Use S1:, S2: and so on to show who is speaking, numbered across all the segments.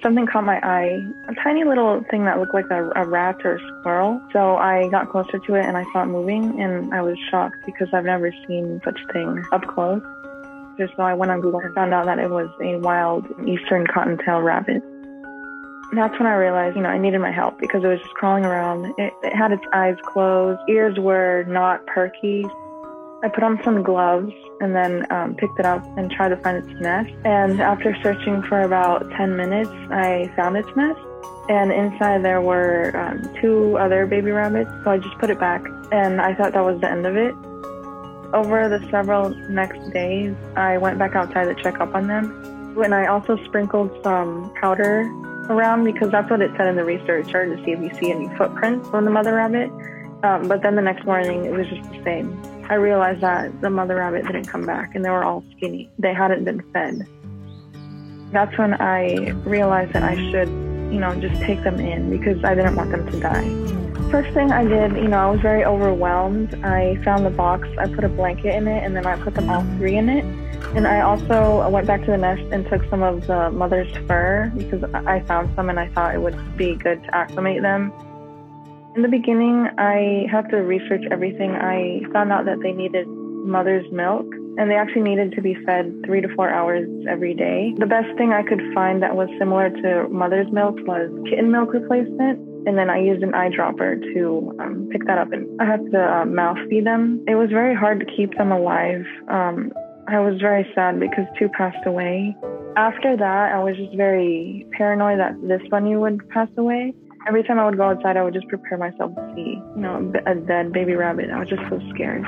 S1: something caught my eye, a tiny little thing that looked like a rat or a squirrel. So I got closer to it and I saw it moving, and I was shocked because I've never seen such thing up close. So I went on Google and found out that it was a wild eastern cottontail rabbit. That's when I realized, I needed my help because it was just crawling around. It had its eyes closed. Ears were not perky. I put on some gloves and then picked it up and tried to find its nest. And after searching for about 10 minutes, I found its nest. And inside there were 2 other baby rabbits. So I just put it back, and I thought that was the end of it. Over the several next days, I went back outside to check up on them. And I also sprinkled some powder around because that's what it said in the research, to see if you see any footprints from the mother rabbit. But then the next morning, it was just the same. I realized that the mother rabbit didn't come back, and they were all skinny. They hadn't been fed. That's when I realized that I should, just take them in because I didn't want them to die. First thing I did, I was very overwhelmed. I found the box, I put a blanket in it, and then I put them all 3 in it. And I also went back to the nest and took some of the mother's fur because I found some and I thought it would be good to acclimate them. In the beginning, I had to research everything. I found out that they needed mother's milk, and they actually needed to be fed 3 to 4 hours every day. The best thing I could find that was similar to mother's milk was kitten milk replacement. And then I used an eyedropper to pick that up, and I had to mouth feed them. It was very hard to keep them alive. I was very sad because 2 passed away. After that, I was just very paranoid that this bunny would pass away. Every time I would go outside, I would just prepare myself to see, a dead baby rabbit. I was just so scared.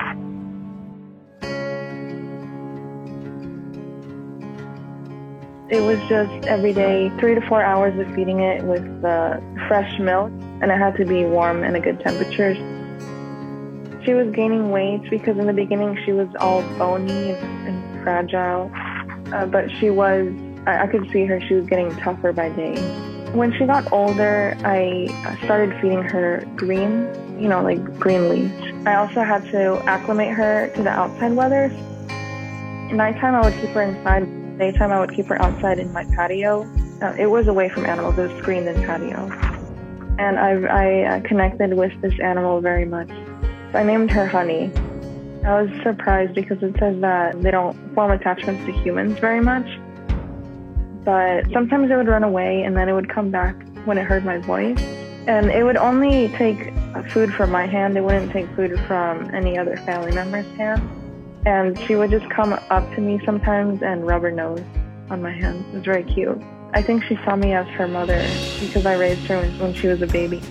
S1: It was just every day, 3 to 4 hours of feeding it with the fresh milk, and it had to be warm and a good temperature. She was gaining weight because in the beginning she was all bony and fragile, but I could see her, she was getting tougher by day. When she got older, I started feeding her green, like green leaves. I also had to acclimate her to the outside weather. At nighttime, I would keep her inside. Daytime, I would keep her outside in my patio. It was away from animals. It was screened in patio. And I connected with this animal very much. So I named her Honey. I was surprised because it says that they don't form attachments to humans very much. But sometimes it would run away, and then it would come back when it heard my voice. And it would only take food from my hand. It wouldn't take food from any other family member's hand. And she would just come up to me sometimes and rub her nose on my hand. It was very cute. I think she saw me as her mother because I raised her when she was a baby.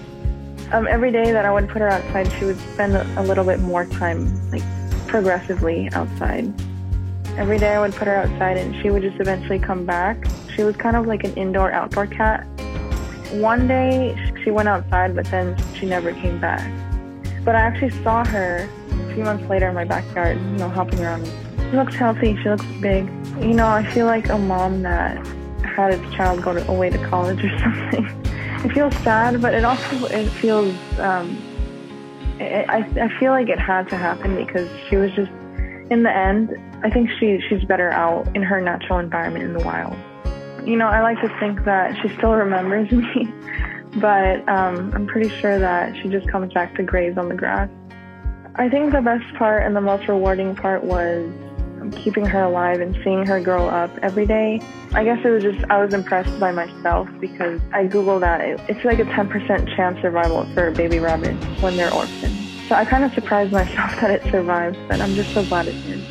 S1: Every day that I would put her outside, she would spend a little bit more time, like progressively outside. Every day I would put her outside and she would just eventually come back. She was kind of like an indoor-outdoor cat. One day she went outside, but then she never came back. But I actually saw her a few months later in my backyard, hopping around. She looks healthy, she looks big. I feel like a mom that had its child go away to college or something. It feels sad, but it feels, I feel like it had to happen because she was just, in the end, I think she's better out in her natural environment in the wild. I like to think that she still remembers me, but I'm pretty sure that she just comes back to graze on the grass. I think the best part and the most rewarding part was keeping her alive and seeing her grow up every day. I guess it was just, I was impressed by myself because I Googled that. It's like a 10% chance survival for baby rabbits when they're orphaned. So I kind of surprised myself that it survived, but I'm just so glad it did.